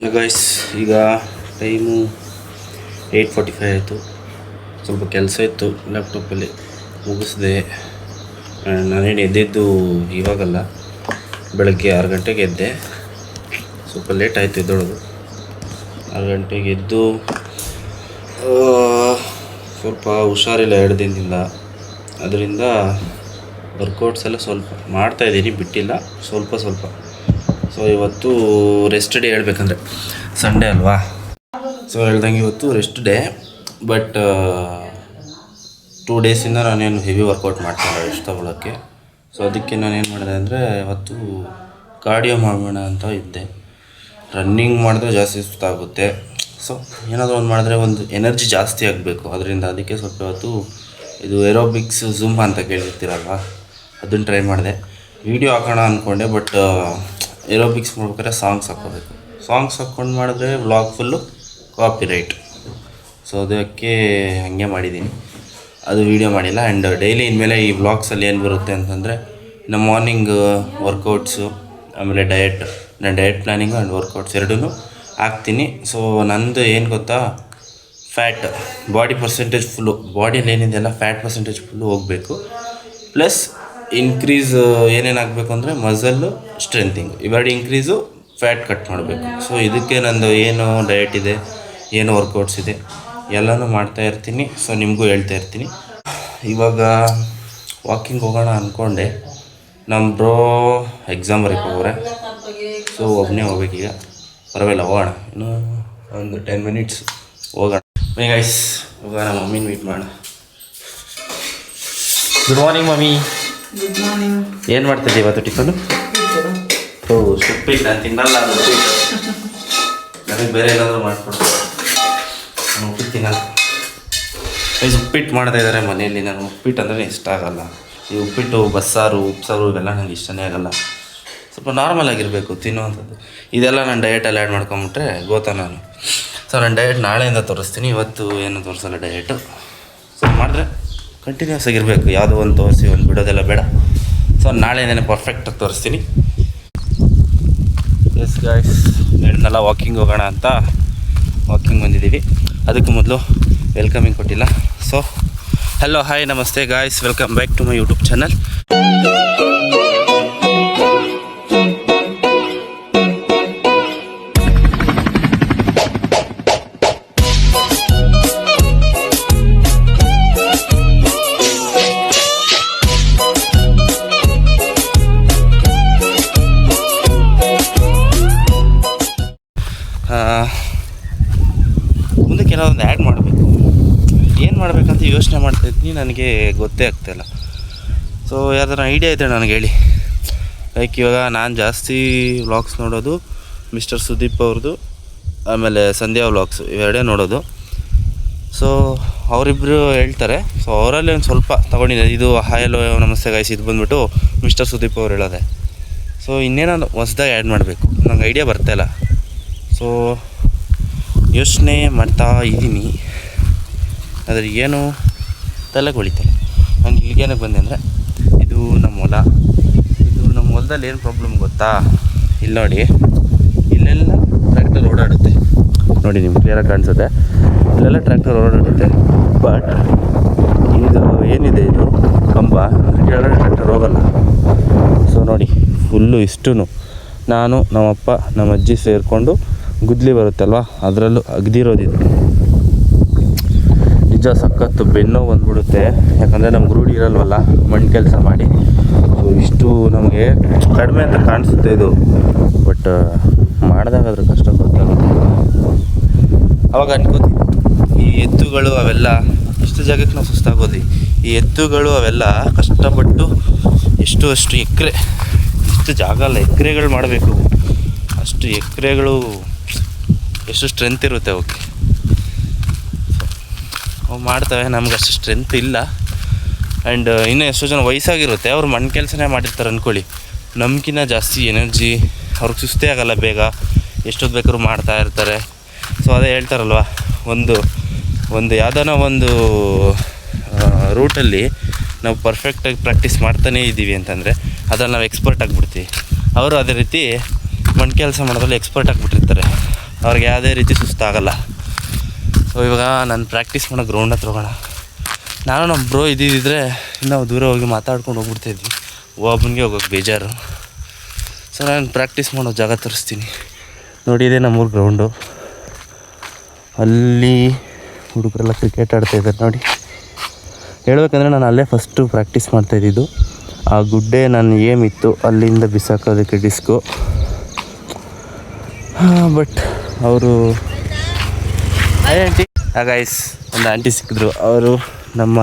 Guys, ಈಗ time 8:45 ಆಯಿತು. ಸ್ವಲ್ಪ ಕೆಲಸ ಇತ್ತು ಲ್ಯಾಪ್ಟಾಪಲ್ಲಿ, ಮುಗಿಸಿದೆ. ನಾನೇನು ಎದ್ದಿದ್ದು ಇವಾಗಲ್ಲ, ಬೆಳಗ್ಗೆ 6 ಗಂಟೆಗೆ ಎದ್ದೆ. ಸ್ವಲ್ಪ ಲೇಟ್ ಆಯಿತು ಎದ್ದೊಳೋದು. 6 ಗಂಟೆಗೆ ಎದ್ದು ಸ್ವಲ್ಪ ಹುಷಾರಿಲ್ಲ 2 ದಿನದಿಂದ. ಅದರಿಂದ ವರ್ಕೌಟ್ಸ್ ಎಲ್ಲ ಸ್ವಲ್ಪ ಮಾಡ್ತಾಯಿದ್ದೀನಿ, ಬಿಟ್ಟಿಲ್ಲ, ಸ್ವಲ್ಪ. ಸೊ ಇವತ್ತು ರೆಸ್ಟ್ ಡೇ ಹೇಳ್ಬೇಕಂದ್ರೆ, ಸಂಡೇ ಅಲ್ವಾ. ಸೊ ಹೇಳ್ದಂಗೆ ಇವತ್ತು ರೆಸ್ಟ್ ಡೇ. ಬಟ್ 2 ಡೇಸಿಂದ ನಾನೇನು ಹೆವಿ ವರ್ಕೌಟ್ ಮಾಡ್ತಾಯಿಲ್ಲ ರೆಸ್ಟ್ ತೊಗೊಳೋಕ್ಕೆ. ಸೊ ಅದಕ್ಕೆ ನಾನೇನು ಮಾಡಿದೆ ಅಂದರೆ, ಇವತ್ತು ಕಾರ್ಡಿಯೋ ಮಾಡೋಣ ಅಂತ ಇದ್ದೆ. ರನ್ನಿಂಗ್ ಮಾಡಿದ್ರೆ ಜಾಸ್ತಿ ಸುಸ್ತಾಗುತ್ತೆ. ಸೊ ಏನಾದರೂ ಒಂದು ಮಾಡಿದ್ರೆ ಒಂದು ಎನರ್ಜಿ ಜಾಸ್ತಿ ಆಗಬೇಕು. ಅದರಿಂದ ಅದಕ್ಕೆ ಸ್ವಲ್ಪ ಇವತ್ತು ಇದು ಏರೋಬಿಕ್ಸ್ ಝುಂಬಾ ಅಂತ ಕೇಳಿರ್ತೀರಲ್ವ, ಅದನ್ನು ಟ್ರೈ ಮಾಡಿದೆ. ವೀಡಿಯೋ ಹಾಕೋಣ ಅಂದ್ಕೊಂಡೆ, ಬಟ್ ಏರೋಬಿಕ್ಸ್ ಮಾಡ್ಬೇಕಾದ್ರೆ ಸಾಂಗ್ಸ್ ಹಾಕ್ಕೋಬೇಕು. ಸಾಂಗ್ಸ್ ಹಾಕ್ಕೊಂಡು ಮಾಡಿದ್ರೆ vlog full copyright. So ಅದಕ್ಕೆ ಹಾಗೆ ಮಾಡಿದ್ದೀನಿ, ಅದು ವೀಡಿಯೋ ಮಾಡಿಲ್ಲ. ಆ್ಯಂಡ್ ಡೈಲಿ ಇನ್ಮೇಲೆ ಈ ವ್ಲಾಗ್ಸಲ್ಲಿ ಏನು ಬರುತ್ತೆ ಅಂತಂದರೆ, ನಮ್ಮ ಮಾರ್ನಿಂಗ್ ವರ್ಕೌಟ್ಸು, ಆಮೇಲೆ ನಾನು ಡಯಟ್ ಪ್ಲ್ಯಾನಿಂಗು ಆ್ಯಂಡ್ ವರ್ಕೌಟ್ಸ್ ಎರಡೂ ಹಾಕ್ತೀನಿ. ಸೊ ನಂದು ಏನು ಗೊತ್ತಾ, ಫ್ಯಾಟ್ ಬಾಡಿ ಪರ್ಸೆಂಟೇಜ್ ಫುಲ್ಲು, ಬಾಡಿಯಲ್ಲಿ ಏನಿದೆಯಲ್ಲ ಫ್ಯಾಟ್ ಪರ್ಸೆಂಟೇಜ್ ಫುಲ್ಲು ಹೋಗಬೇಕು. ಪ್ಲಸ್ ಇನ್ಕ್ರೀಸ್ ಏನೇನು ಆಗಬೇಕು ಅಂದರೆ ಮಸಲ್ಲು, ಸ್ಟ್ರೆಂತಿಂಗ್, ಇವೆರಡು ಇನ್ಕ್ರೀಸು, ಫ್ಯಾಟ್ ಕಟ್ ಮಾಡಬೇಕು. ಸೊ ಇದಕ್ಕೆ ನಂದು ಏನು ಡಯಟ್ ಇದೆ, ಏನು ವರ್ಕೌಟ್ಸ್ ಇದೆ ಎಲ್ಲನೂ ಮಾಡ್ತಾಯಿರ್ತೀನಿ. ಸೊ ನಿಮಗೂ ಹೇಳ್ತಾ ಇರ್ತೀನಿ. ಇವಾಗ ವಾಕಿಂಗ್ ಹೋಗೋಣ ಅಂದ್ಕೊಂಡೆ. ನಮ್ಮ ಬ್ರೋ ಎಕ್ಸಾಮ್ ಬರೀಕ್ ಹೋಗೋರೆ. ಸೊ ಒಬ್ಬನೇ ಹೋಗ್ಬೇಕೀಗ, ಪರವಾಗಿಲ್ಲ ಹೋಗೋಣ, ಇನ್ನೂ ಒಂದು 10 ಮಿನಿಟ್ಸ್ ಹೋಗೋಣ. ಗೈಸ್, ಹೋಗೋಣ, ಮಮ್ಮಿನ ಮೀಟ್ ಮಾಡೋಣ. Good morning mummy. Good morning. ಏನು ಮಾಡ್ತಿದ್ದೆ ಇವತ್ತು ಟಿಫನು? ಉಪ್ಪಿಟ್ಟು. ನಾನು ತಿನ್ನಲ್ಲ, ಅದು ಉಪ್ಪಿಟ್ಟು. ನನಗೆ ಬೇರೆ ಏನಾದರೂ ಮಾಡಿಕೊಡ್ತೀನಿ, ನಾನು ಉಪ್ಪಿಟ್ಟು ತಿನ್ನಲ್ಲ. ಉಪ್ಪಿಟ್ಟು ಮಾಡ್ತಾ ಇದ್ದಾರೆ ಮನೆಯಲ್ಲಿ. ನಾನು ಉಪ್ಪಿಟ್ಟು ಅಂದರೆ ಇಷ್ಟ ಆಗಲ್ಲ. ಈ ಉಪ್ಪಿಟ್ಟು, ಬಸ್ಸಾರು, ಉಪ್ಸಾರು ಇವೆಲ್ಲ ನನಗೆ ಇಷ್ಟನೇ ಆಗಲ್ಲ. ಸ್ವಲ್ಪ ನಾರ್ಮಲ್ ಆಗಿರಬೇಕು ತಿನ್ನುವಂಥದ್ದು. ಇದೆಲ್ಲ ನಾನು ಡಯಟಲ್ಲಿ ಆ್ಯಡ್ ಮಾಡ್ಕೊಂಬಿಟ್ರೆ ಗೊತ್ತಾ ನಾನು. ಸೊ ನಾನು ಡಯಟ್ ನಾಳೆಯಿಂದ ತೋರಿಸ್ತೀನಿ, ಇವತ್ತು ಏನು ತೋರಿಸಲ್ಲ ಡಯಟು. ಸೊ ಮಾಡಿದ್ರೆ ಕಂಟಿನ್ಯೂಸ್ ಆಗಿರಬೇಕು, ಯಾವುದೋ ಒಂದು ತೋರಿಸಿ ಒಂದು ಬಿಡೋದೆಲ್ಲ ಬೇಡ. ಸೊ ನಾಳೆನೇ ಪರ್ಫೆಕ್ಟಾಗಿ ತೋರಿಸ್ತೀನಿ. ಎಸ್ ಗಾಯ್ಸ್, ಎರಡನ್ನೆಲ್ಲ ವಾಕಿಂಗ್ ಹೋಗೋಣ ಅಂತ ವಾಕಿಂಗ್ ಬಂದಿದ್ದೀವಿ. ಅದಕ್ಕೂ ಮೊದಲು ವೆಲ್ಕಮಿಂಗ್ ಕೊಟ್ಟಿಲ್ಲ. ಸೊ ಹಲೋ, ಹಾಯ್, ನಮಸ್ತೆ guys, welcome back to my YouTube channel. ಮುಂದೆ ಕೆಲವೊಂದು ಆ್ಯಡ್ ಮಾಡಬೇಕು, ಏನು ಮಾಡಬೇಕಂತ ಯೋಚನೆ ಮಾಡ್ತಾಯಿದ್ದೀನಿ, ನನಗೆ ಗೊತ್ತೇ ಆಗ್ತಾಯಿಲ್ಲ. ಸೊ ಯಾವ್ದಾರ ಐಡಿಯಾ ಇದ್ದರೆ ನನಗೆ ಹೇಳಿ. ಲೈಕ್ ಇವಾಗ ನಾನು ಜಾಸ್ತಿ ವ್ಲಾಗ್ಸ್ ನೋಡೋದು ಮಿಸ್ಟರ್ ಸುದೀಪ್ ಅವ್ರದ್ದು, ಆಮೇಲೆ ಸಂಧ್ಯಾ ವ್ಲಾಗ್ಸು, ಇವೆರಡೇ ನೋಡೋದು. ಸೊ ಅವರಿಬ್ಬರು ಹೇಳ್ತಾರೆ. ಸೊ ಅವರಲ್ಲಿ ಒಂದು ಸ್ವಲ್ಪ ತೊಗೊಂಡಿದ್ದೆ. ಇದು ಹಾಯ್ ಹಲೋ ನಮಸ್ತೆ ಗಾಯ್ಸ್, ಇದು ಬಂದುಬಿಟ್ಟು ಮಿಸ್ಟರ್ ಸುದೀಪ್ ಅವ್ರು ಹೇಳೋದೆ. ಸೊ ಇನ್ನೇನಾದ್ರು ಹೊಸ್ದಾಗಿ ಆ್ಯಡ್ ಮಾಡಬೇಕು, ನಂಗೆ ಐಡಿಯಾ ಬರ್ತಾಯಿಲ್ಲ. ಸೊ ಯೋಚನೆ ಮಾಡ್ತಾ ಇದ್ದೀನಿ, ಆದರೆ ಏನು ತಲೆಗೆ ಹೊಳಿತಲ್ಲ. ನಂಗೆ ಇಲ್ಲಿಗೇನಕ್ಕೆ ಬಂದೆ ಅಂದರೆ, ಇದು ನಮ್ಮ ಹೊಲ. ಇದು ನಮ್ಮ ಹೊಲದಲ್ಲಿ ಏನು ಪ್ರಾಬ್ಲಮ್ ಗೊತ್ತಾ, ಇಲ್ಲಿ ನೋಡಿ, ಇಲ್ಲೆಲ್ಲ ಟ್ರ್ಯಾಕ್ಟರ್ ಓಡಾಡುತ್ತೆ. ನೋಡಿ, ನಿಮ್ಗೆ ಕ್ಲಿಯರಾಗಿ ಕಾಣಿಸುತ್ತೆ, ಇಲ್ಲೆಲ್ಲ ಟ್ರ್ಯಾಕ್ಟರ್ ಓಡಾಡುತ್ತೆ. ಬಟ್ ಇದು ಏನಿದೆ, ಇದು ಕಂಬ, ಕೆಳಗಡೆ ಟ್ರ್ಯಾಕ್ಟರ್ ಹೋಗಲ್ಲ. ಸೊ ನೋಡಿ, ಫುಲ್ಲು ಇಷ್ಟೂ ನಾನು, ನಮ್ಮಪ್ಪ, ನಮ್ಮ ಅಜ್ಜಿ ಸೇರಿಕೊಂಡು ಗುದ್ಲಿ ಬರುತ್ತಲ್ವ, ಅದರಲ್ಲೂ ಅಗ್ದಿರೋದಿದು. ನಿಜ ಸಖತ್ತು ಬೆನ್ನೋ ಬಂದ್ಬಿಡುತ್ತೆ. ಯಾಕಂದರೆ ನಮ್ಗೆ ರೂಢಿ ಇರಲ್ವಲ್ಲ ಮಣ್ಣು ಕೆಲಸ ಮಾಡಿ. ಇಷ್ಟು ನಮಗೆ ಕಡಿಮೆ ಅಂತ ಕಾಣಿಸುತ್ತೆ ಇದು, ಬಟ್ ಮಾಡಿದಾಗ ಅದ್ರ ಕಷ್ಟ ಗೊತ್ತಾಗುತ್ತೆ. ಅವಾಗ ಅನ್ಕೋತೀವಿ, ಈ ಎತ್ತುಗಳು ಅವೆಲ್ಲ ಇಷ್ಟು ಜಾಗಕ್ಕೆ ನಾವು ಸುಸ್ತಾಗೋದು. ಈ ಎತ್ತುಗಳು ಅವೆಲ್ಲ ಕಷ್ಟಪಟ್ಟು ಅಷ್ಟು ಎಕರೆ, ಇಷ್ಟು ಜಾಗ ಅಲ್ಲ, ಎಕರೆಗಳು ಮಾಡಬೇಕು. ಅಷ್ಟು ಎಕರೆಗಳು ಎಷ್ಟು ಸ್ಟ್ರೆಂತ್ ಇರುತ್ತೆ ಅವಕ್ಕೆ. ಅವು ಮಾಡ್ತವೆ, ನಮ್ಗೆ ಅಷ್ಟು ಸ್ಟ್ರೆಂತ್ ಇಲ್ಲ. ಆ್ಯಂಡ್ ಇನ್ನೂ ಎಷ್ಟೋ ಜನ ವಯಸ್ಸಾಗಿರುತ್ತೆ, ಅವ್ರು ಮಣ್ಣು ಕೆಲಸನೇ ಮಾಡಿರ್ತಾರೆ ಅಂದ್ಕೊಳ್ಳಿ, ನಮ್ಗಿನ್ನ ಜಾಸ್ತಿ ಎನರ್ಜಿ, ಅವ್ರಿಗೆ ಸುಸ್ತೇ ಆಗೋಲ್ಲ ಬೇಗ, ಎಷ್ಟೊತ್ತು ಬೇಕಾದ್ರೂ ಮಾಡ್ತಾ ಇರ್ತಾರೆ. ಸೊ ಅದೇ ಹೇಳ್ತಾರಲ್ವ, ಒಂದು ಯಾವುದಾನ ಒಂದು ರೂಟಲ್ಲಿ ನಾವು ಪರ್ಫೆಕ್ಟಾಗಿ ಪ್ರಾಕ್ಟೀಸ್ ಮಾಡ್ತಾನೇ ಇದ್ದೀವಿ ಅಂತಂದರೆ ಅದ್ರಲ್ಲಿ ನಾವು ಎಕ್ಸ್ಪರ್ಟ್ ಆಗಿಬಿಡ್ತೀವಿ. ಅವರು ಅದೇ ರೀತಿ ಮಣ್ಣು ಕೆಲಸ ಮಾಡೋದ್ರಲ್ಲಿ ಎಕ್ಸ್ಪರ್ಟ್ ಆಗಿಬಿಟ್ಟಿರ್ತಾರೆ. ಅವ್ರಿಗೆ ಯಾವುದೇ ರೀತಿ ಸುಸ್ತಾಗಲ್ಲ. ಸೊ ಇವಾಗ ನಾನು ಪ್ರಾಕ್ಟೀಸ್ ಮಾಡೋ ಗ್ರೌಂಡ್ ಹತ್ರ ಹೋಗೋಣ. ನಾನು ನಮ್ಮ ಬ್ರೋ ಇದ್ದಿದ್ದರೆ ನಾವು ದೂರ ಹೋಗಿ ಮಾತಾಡ್ಕೊಂಡು ಹೋಗ್ಬಿಡ್ತಾಯಿದ್ವಿ. ಒಬ್ಬನಿಗೆ ಹೋಗೋಕೆ ಬೇಜಾರು. ಸೊ ನಾನು ಪ್ರಾಕ್ಟೀಸ್ ಮಾಡೋ ಜಾಗ ತೋರಿಸ್ತೀನಿ ನೋಡಿ. ಇದೆ ನಮ್ಮೂರು ಗ್ರೌಂಡು. ಅಲ್ಲಿ ಹುಡುಗರೆಲ್ಲ ಕ್ರಿಕೆಟ್ ಆಡ್ತಾಯಿದ್ದಾರೆ ನೋಡಿ. ಹೇಳ್ಬೇಕಂದ್ರೆ ನಾನು ಅಲ್ಲೇ ಫಸ್ಟು ಪ್ರಾಕ್ಟೀಸ್ ಮಾಡ್ತಾಯಿದ್ದಿದ್ದು. ಆ ಗುಡ್ಡೆ ನನ್ನ ಏಮಿತ್ತು ಅಲ್ಲಿಂದ ಬಿಸಾಕೋದಕ್ಕೆ ಡಿಸ್ಕು. ಬಟ್ ಅವರು ಆಂಟಿ ಗೈಸ್ ಒಂದು ಆಂಟಿ ಸಿಕ್ಕಿದ್ರು. ಅವರು ನಮ್ಮ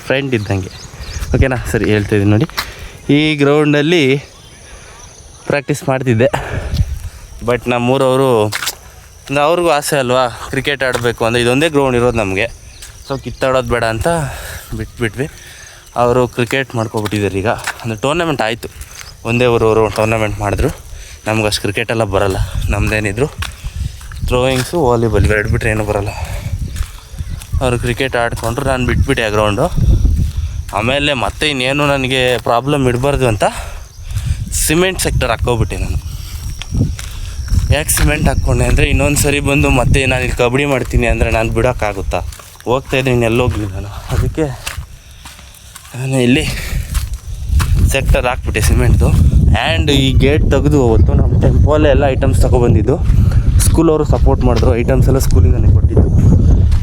ಫ್ರೆಂಡ್ ಇದ್ದಂಗೆ, ಓಕೆನಾ? ಸರಿ ಹೇಳ್ತಾಯಿದ್ದೀನಿ ನೋಡಿ. ಈ ಗ್ರೌಂಡಲ್ಲಿ ಪ್ರಾಕ್ಟೀಸ್ ಮಾಡ್ತಿದ್ದೆ. ಬಟ್ ನಮ್ಮೂರವರು ಅಂದರೆ ಅವ್ರಿಗೂ ಆಸೆ ಅಲ್ವಾ ಕ್ರಿಕೆಟ್ ಆಡಬೇಕು ಅಂದರೆ. ಇದೊಂದೇ ಗ್ರೌಂಡ್ ಇರೋದು ನಮಗೆ. ಸೊ ಕಿತ್ತಾಡೋದು ಬೇಡ ಅಂತ ಬಿಟ್ಬಿಟ್ವಿ. ಅವರು ಕ್ರಿಕೆಟ್ ಮಾಡ್ಕೊಬಿಟ್ಟಿದ್ದಾರೆ ಈಗ. ಅಂದರೆ ಟೂರ್ನಮೆಂಟ್ ಆಯಿತು, ಒಂದೇ ಊರವರು ಟೂರ್ನಮೆಂಟ್ ಮಾಡಿದ್ರು. ನಮ್ಗೆ ಅಷ್ಟು ಕ್ರಿಕೆಟೆಲ್ಲ ಬರೋಲ್ಲ. ನಮ್ಮದೇನಿದ್ರು ಥ್ರೋಯಿಂಗ್ಸು, ವಾಲಿಬಾಲ್ ಇವೆರಡು ಬಿಟ್ಟರೆ ಏನೂ ಬರೋಲ್ಲ. ಅವರು ಕ್ರಿಕೆಟ್ ಆಡಿಕೊಂಡ್ರು, ನಾನು ಬಿಟ್ಬಿಟ್ಟೆ ಆ ಗ್ರೌಂಡು. ಆಮೇಲೆ ಮತ್ತೆ ಇನ್ನೇನು ನನಗೆ ಪ್ರಾಬ್ಲಮ್ ಇಡಬಾರ್ದು ಅಂತ ಸಿಮೆಂಟ್ ಸೆಕ್ಟರ್ ಹಾಕ್ಕೊಬಿಟ್ಟೆ ನಾನು. ಯಾಕೆ ಸಿಮೆಂಟ್ ಹಾಕ್ಕೊಂಡೆ ಅಂದರೆ ಇನ್ನೊಂದು ಸರಿ ಬಂದು ಮತ್ತೆ ನಾನು ಇಲ್ಲಿ ಕಬಡ್ಡಿ ಮಾಡ್ತೀನಿ ಅಂದರೆ ನಾನು ಬಿಡೋಕ್ಕಾಗುತ್ತಾ? ಹೋಗ್ತಾಯಿದ್ದೀನಿ, ಎಲ್ಲೋಗಲಿ ನಾನು. ಅದಕ್ಕೆ ನಾನು ಇಲ್ಲಿ ಸೆಕ್ಟರ್ ಹಾಕ್ಬಿಟ್ಟೆ ಸಿಮೆಂಟ್ದು. ಆ್ಯಂಡ್ ಈ ಗೇಟ್ ತೆಗೆದು ಅವತ್ತು ನಮ್ಮ ಟೆಂಪೋಲ್ಲೇ ಎಲ್ಲ ಐಟಮ್ಸ್ ತೊಗೊಬಂದಿದ್ದು. ಸ್ಕೂಲವರು ಸಪೋರ್ಟ್ ಮಾಡಿದ್ರು, ಐಟಮ್ಸ್ ಎಲ್ಲ ಸ್ಕೂಲಿಂದನೇ ಕೊಟ್ಟಿದ್ದು.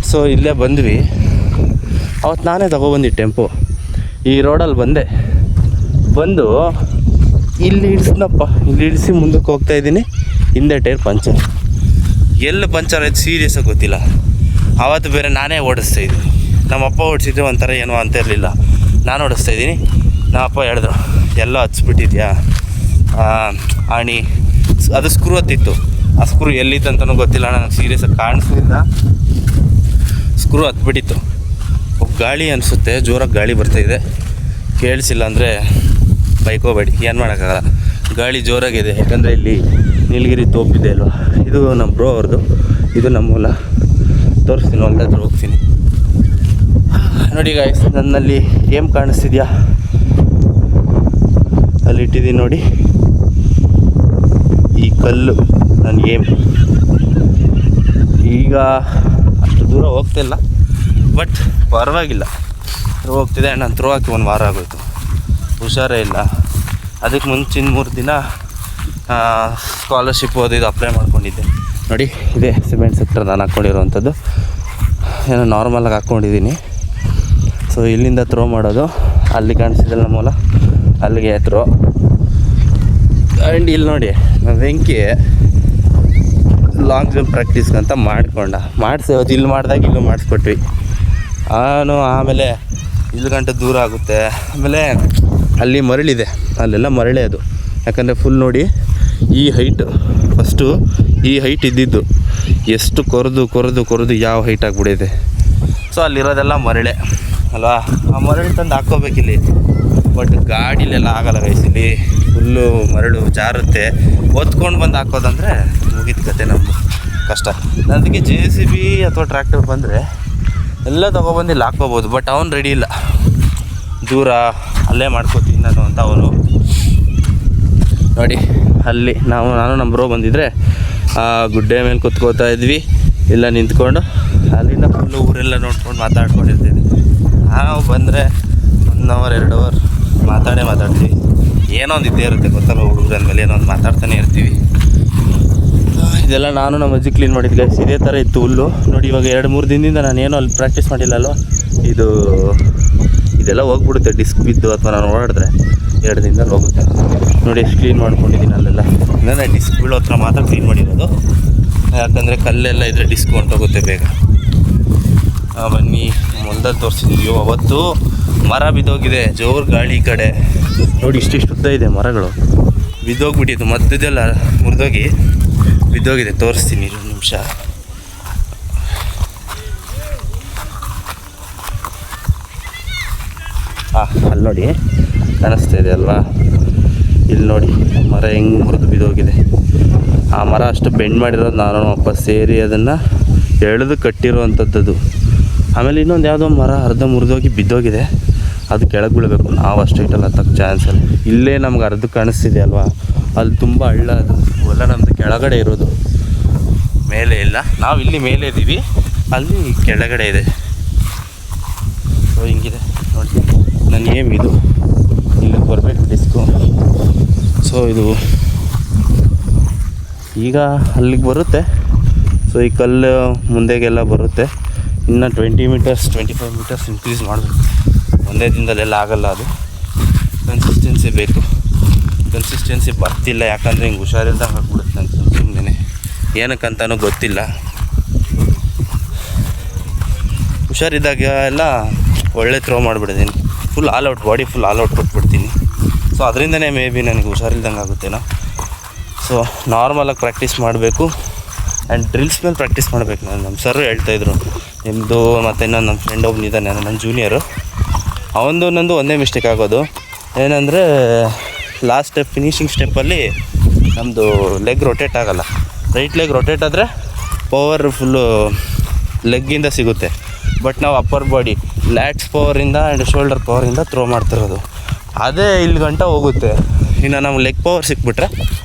ಸೊ ಇಲ್ಲೇ ಬಂದ್ವಿ. ಅವತ್ತು ನಾನೇ ತೊಗೊಬಂದಿದ್ದು ಟೆಂಪೋ. ಈ ರೋಡಲ್ಲಿ ಬಂದು ಇಲ್ಲಿ ಇಳಿಸ್ನಪ್ಪ. ಇಲ್ಲಿ ಇಳಿಸಿ ಮುಂದಕ್ಕೆ ಹೋಗ್ತಾಯಿದ್ದೀನಿ. ಹಿಂದೆ ಟೈರ್ ಪಂಚರ್. ಎಲ್ಲಿ ಪಂಚರ್ ಆಯ್ತು ಸೀರಿಯಸ್ಸಾಗಿ ಗೊತ್ತಿಲ್ಲ. ಆವತ್ತು ಬೇರೆ ನಾನೇ ಓಡಿಸ್ತಾಯಿದ್ದೀನಿ. ನಮ್ಮಪ್ಪ ಓಡಿಸಿದ್ರೆ ಒಂಥರ ಏನೋ ಅಂತ ಇರಲಿಲ್ಲ. ನಾನು ಓಡಿಸ್ತಾಯಿದ್ದೀನಿ. ನಮ್ಮಪ್ಪ ಹೇಳಿದ್ರು, ಎಲ್ಲ ಹಚ್ಬಿಟ್ಟಿದ್ಯಾ ಆಣಿ. ಅದು ಸ್ಕ್ರೂ ಹತ್ತಿತ್ತು. ಆ ಸ್ಕ್ರೂ ಎಲ್ಲಿತ್ತು ಅಂತಲೂ ಗೊತ್ತಿಲ್ಲ ನನಗೆ, ಸೀರಿಯಸ್ಸಾಗಿ ಕಾಣಿಸ್ಲಿಲ್ಲ. ಸ್ಕ್ರೂ ಹತ್ಬಿಟ್ಟಿತ್ತು. ಗಾಳಿ ಅನಿಸುತ್ತೆ, ಜೋರಾಗಿ ಗಾಳಿ ಬರ್ತಾಯಿದೆ. ಕೇಳಿಸಿಲ್ಲ ಅಂದರೆ ಬೈಕೋಬೇಡಿ, ಏನು ಮಾಡೋಕ್ಕಾಗಲ್ಲ. ಗಾಳಿ ಜೋರಾಗಿದೆ, ಯಾಕಂದರೆ ಇಲ್ಲಿ ನೀಲಗಿರಿ ತೋಪಿದೆ ಅಲ್ವಾ. ಇದು ನಮ್ಮ ಬ್ರೋ ಅವ್ರದ್ದು, ಇದು ನಮ್ಮ ಹೊಲ. ತೋರಿಸ್ತೀನಿ, ಹೊಲದ ಹತ್ರ ಹೋಗ್ತೀನಿ ನೋಡಿ ಗಾಯ್ಸ್. ನನ್ನಲ್ಲಿ ಏಮ್ ಕಾಣಿಸ್ತಿದ್ಯಾ? ಅಲ್ಲಿ ಇಟ್ಟಿದ್ದೀನಿ ನೋಡಿ, ಈ ಕಲ್ಲು ನನ್ನ ಏಮ್. ಈಗ ಅಷ್ಟು ದೂರ ಹೋಗ್ತಿಲ್ಲ, ಬಟ್ ಪರವಾಗಿಲ್ಲ, ಹೋಗ್ತಿದೆ. ನಾನು ಥ್ರೋ ಹಾಕಿ 1 ವಾರ ಆಗೋಯ್ತು, ಹುಷಾರೇ ಇಲ್ಲ. ಅದಕ್ಕೆ ಮುಂಚಿನ 3 ದಿನ ಸ್ಕಾಲರ್ಶಿಪ್ ಓದಿದ್ದು ಅಪ್ಲೈ ಮಾಡ್ಕೊಂಡಿದ್ದೆ ನೋಡಿ. ಇದೇ ಸಿಮೆಂಟ್ ಸೆಕ್ಟರ್ ನಾನು ಹಾಕ್ಕೊಂಡಿರೋವಂಥದ್ದು. ಏನೋ ನಾರ್ಮಲಾಗಿ ಹಾಕ್ಕೊಂಡಿದ್ದೀನಿ. ಸೊ ಇಲ್ಲಿಂದ ಥ್ರೋ ಮಾಡೋದು. ಅಲ್ಲಿ ಕಾಣಿಸಿದಲ್ಲ ನಮ್ಮ ಹೊಲ, ಅಲ್ಲಿಗೆ ಥ್ರೋ. ಆ್ಯಂಡ್ ಇಲ್ಲಿ ನೋಡಿ, ನಾವು ವೆಂಕಿ ಲಾಂಗ್ ಜಂಪ್ ಪ್ರಾಕ್ಟೀಸ್ಗಂತ ಮಾಡಿಸಿ ಅವತ್ತು ಇಲ್ಲಿ ಮಾಡಿದಾಗ ಇಲ್ಲೂ ಮಾಡಿಸ್ಕೊಟ್ವಿ. ಆಮೇಲೆ ಇಲ್ಲಿ ಗಂಟೆ ದೂರ ಆಗುತ್ತೆ. ಆಮೇಲೆ ಅಲ್ಲಿ ಮರಳಿದೆ, ಅಲ್ಲೆಲ್ಲ ಮರಳೇ ಅದು. ಯಾಕಂದರೆ ಫುಲ್ ನೋಡಿ ಈ ಹೈಟ್, ಫಸ್ಟು ಈ ಹೈಟ್ ಇದ್ದಿದ್ದು ಎಷ್ಟು ಕೊರೆದು ಯಾವ ಹೈಟ್ ಆಗಿಬಿಟ್ಟಿದೆ. ಸೊ ಅಲ್ಲಿರೋದೆಲ್ಲ ಮರಳೆ ಅಲ್ವಾ. ಆ ಮರಳು ತಂದು ಹಾಕ್ಕೋಬೇಕಿಲ್ಲಿ. ಬಟ್ ಗಾಡಿಲೆಲ್ಲ ಆಗಲ್ಲ ಗೈಸಿಲ್ಲಿ, ಫುಲ್ಲು ಮರಳು ಜಾರುತ್ತೆ. ಹೊತ್ಕೊಂಡು ಬಂದು ಹಾಕೋದಂದರೆ ಮುಗಿದ ಕತೆ ನಮ್ಮದು, ಕಷ್ಟ. ಅದಕ್ಕೆ JCB ಅಥವಾ ಟ್ರ್ಯಾಕ್ಟರ್ ಬಂದರೆ ಎಲ್ಲ ತೊಗೊಬಂದು ಇಲ್ಲಿ ಹಾಕ್ಕೋಬೋದು. ಬಟ್ ಅವ್ನು ರೆಡಿ ಇಲ್ಲ, ದೂರ ಅಲ್ಲೇ ಮಾಡ್ಕೋತೀನಿ ನಾನು ಅಂತ ಅವನು. ನೋಡಿ ಅಲ್ಲಿ ನಾನು ನಮ್ಮ ಬ್ರೋ ಬಂದಿದ್ದರೆ ಆ ಗುಡ್ಡೆ ಮೇಲೆ ಕೂತ್ಕೋತಾ ಇದ್ವಿ, ಇಲ್ಲ ನಿಂತ್ಕೊಂಡು ಅಲ್ಲಿಂದ ಫುಲ್ಲು ಊರೆಲ್ಲ ನೋಡ್ಕೊಂಡು ಮಾತಾಡ್ಕೊಂಡಿರ್ತೀವಿ. ನಾವು ಬಂದರೆ 1 ಅವರ್ 2 ಅವರ್ ಮಾತಾಡ್ತೀವಿ. ಏನೋ ಒಂದು ಇದ್ದೇ ಇರುತ್ತೆ ಗೊತ್ತಲ್ಲ, ಹುಡುಗರ ಮೇಲೆ ಏನೋ ಒಂದು ಮಾತಾಡ್ತಾನೆ ಇರ್ತೀವಿ. ಇದೆಲ್ಲ ನಾನು ನಮ್ಮ ಅಜ್ಜಿ ಕ್ಲೀನ್ ಮಾಡಿದ್ದು ಗೈಸ್. ಇದೇ ಥರ ಇತ್ತು ಹುಲ್ಲು ನೋಡಿ. ಇವಾಗ 2-3 ದಿನದಿಂದ ನಾನು ಏನೋ ಅಲ್ಲಿ ಪ್ರಾಕ್ಟೀಸ್ ಮಾಡಿಲ್ಲ ಅಲ್ವ, ಇದೆಲ್ಲ ಹೋಗ್ಬಿಡುತ್ತೆ ಡಿಸ್ಕ್ ಬಿದ್ದು ಅಥವಾ ನಾನು ಓಡಾಡಿದ್ರೆ 2 ದಿನದಲ್ಲಿ ಹೋಗುತ್ತೆ ನೋಡಿ. ಎಷ್ಟು ಕ್ಲೀನ್ ಮಾಡ್ಕೊಂಡಿದ್ದೀನಿ ಅಲ್ಲೆಲ್ಲ. ಅಂದರೆ ಡಿಸ್ಕ್ ಬೀಳೋ ಹತ್ರ ಮಾತ್ರ ಕ್ಲೀನ್ ಮಾಡಿರೋದು, ಯಾಕಂದರೆ ಕಲ್ಲೆಲ್ಲ ಇದ್ದರೆ ಡಿಸ್ಕ್ ಹೊಂಟೋಗುತ್ತೆ ಬೇಗ. ಬನ್ನಿ ಹೊಲ್ದಲ್ಲಿ ತೋರಿಸಿದ್ವಿ. ಅವತ್ತು ಮರ ಬಿದ್ದೋಗಿದೆ, ಜೋರು ಗಾಳಿ. ಈ ಕಡೆ ನೋಡಿ ಇಷ್ಟಿಷ್ಟು ಉದ್ದ ಇದೆ ಮರಗಳು, ಬಿದ್ದೋಗ್ಬಿಟ್ಟಿತ್ತು. ಮಧ್ಯದೆಲ್ಲ ಮುರಿದೋಗಿ ಬಿದ್ದೋಗಿದೆ. ತೋರಿಸ್ತೀನಿ 1 ನಿಮಿಷ. ಅಲ್ಲಿ ನೋಡಿ ಕಾಣಿಸ್ತಾ ಇದೆ ಅಲ್ವಾ, ಇಲ್ಲಿ ನೋಡಿ ಮರ ಹೆಂಗೆ ಮುರಿದು ಬಿದ್ದೋಗಿದೆ. ಆ ಮರ ಅಷ್ಟು ಬೆಂಡ್ ಮಾಡಿರೋದು ನಾನು ಅಪ್ಪ ಸೇರಿ ಅದನ್ನು ಎಳೆದು ಕಟ್ಟಿರೋವಂಥದ್ದು. ಆಮೇಲೆ ಇನ್ನೊಂದು ಯಾವುದೋ ಮರ ಅರ್ಧ ಮುರಿದೋಗಿ ಬಿದ್ದೋಗಿದೆ, ಅದು ಕೆಳಗೆ ಬೀಳಬೇಕು. ನಾವು ಅಷ್ಟು ಇಟ್ಟಲ್ಲ ಹತ್ತಕ್ಕೆ ಚಾನ್ಸಲ್ಲ. ಇಲ್ಲೇ ನಮ್ಗೆ ಅರ್ಧ ಕಾಣಿಸ್ತಿದೆ ಅಲ್ವಾ, ಅಲ್ಲಿ ತುಂಬ ಹಳ್ಳ, ಅದು ಎಲ್ಲ ನಮ್ಮದು ಕೆಳಗಡೆ ಇರೋದು. ಮೇಲೆ ಇಲ್ಲ. ನಾವು ಇಲ್ಲಿ ಮೇಲೆ ಇದ್ದೀವಿ, ಅಲ್ಲಿ ಕೆಳಗಡೆ ಇದೆ. ಸೊ ಹಿಂಗಿದೆ ನೋಡಿ, ನನ್ನ ಏಮ್ ಇದು, ಇಲ್ಲಿಗೆ ಬರಬೇಕು ಡಿಸ್ಕು. ಸೊ ಇದು ಈಗ ಅಲ್ಲಿಗೆ ಬರುತ್ತೆ. ಸೊ ಈ ಕಲ್ಲು ಮುಂದೆಗೆಲ್ಲ ಬರುತ್ತೆ. ಇನ್ನು 20 ಮೀಟರ್ಸ್ 25 ಮೀಟರ್ಸ್ ಇನ್ಕ್ರೀಸ್ ಮಾಡಬೇಕು. ಒಂದೇ ದಿನದಲ್ಲೆಲ್ಲ ಆಗಲ್ಲ, ಅದು ಕನ್ಸಿಸ್ಟೆನ್ಸಿ ಬೇಕು. ಕನ್ಸಿಸ್ಟೆನ್ಸಿ ಬರ್ತಿಲ್ಲ, ಯಾಕಂದರೆ ಹಿಂಗೆ ಹುಷಾರಿಲ್ದಂಗೆ ಆಗ್ಬಿಡುತ್ತೆ ನಂಗೆ ಸುಮ್ಮನೆ. ಏನಕ್ಕಂತನೂ ಗೊತ್ತಿಲ್ಲ. ಹುಷಾರಿದ್ದಾಗ ಎಲ್ಲ ಒಳ್ಳೆ ಥ್ರೋ ಮಾಡಿಬಿಡ್ತೀನಿ, full all out, body full all out ಕೊಟ್ಬಿಡ್ತೀನಿ. ಸೊ ಅದರಿಂದನೇ ಮೇ ಬಿ ನನಗೆ ಹುಷಾರಿಲ್ದಂಗೆ ಆಗುತ್ತೇನೋ. ಸೊ ನಾರ್ಮಲಾಗಿ ಪ್ರಾಕ್ಟೀಸ್ ಮಾಡಬೇಕು. ಆ್ಯಂಡ್ ಡ್ರಿಲ್ಸ್ ಮೇಲೆ ಪ್ರಾಕ್ಟೀಸ್ ಮಾಡಬೇಕು. ನಮ್ಮ ಸರ್ ಹೇಳ್ತಾಯಿದ್ರು, ನಿಮ್ಮದು ಮತ್ತು ಇನ್ನೊಂದು ನಮ್ಮ ಫ್ರೆಂಡ್ ಒಬ್ಬನಿದ್ದಾನೆ, ನನ್ನ ಜೂನಿಯರು, ಅವನದು ನಂದು ಒಂದೇ ಮಿಸ್ಟೇಕ್ ಆಗೋದು ಏನಂದರೆ, ಲಾಸ್ಟ್ ಸ್ಟೆಪ್ ಫಿನಿಷಿಂಗ್ ಸ್ಟೆಪ್ಪಲ್ಲಿ ನಮ್ಮದು ಲೆಗ್ ರೊಟೇಟ್ ಆಗೋಲ್ಲ. ರೈಟ್ ಲೆಗ್ ರೊಟೇಟ್ ಆದರೆ ಪವರ್ ಫುಲ್ಲು ಲೆಗ್ಗಿಂದ ಸಿಗುತ್ತೆ. ಬಟ್ ನಾವು ಅಪ್ಪರ್ ಬಾಡಿ ಲ್ಯಾಟ್ಸ್ ಪವರಿಂದ ಆ್ಯಂಡ್ ಶೋಲ್ಡರ್ ಪವರಿಂದ ಥ್ರೋ ಮಾಡ್ತಿರೋದು, ಅದೇ ಇಲ್ಲಿ ಗಂಟ ಹೋಗುತ್ತೆ. ಇನ್ನು ನಮ್ಗೆ ಲೆಗ್ ಪವರ್ ಸಿಕ್ಬಿಟ್ರೆ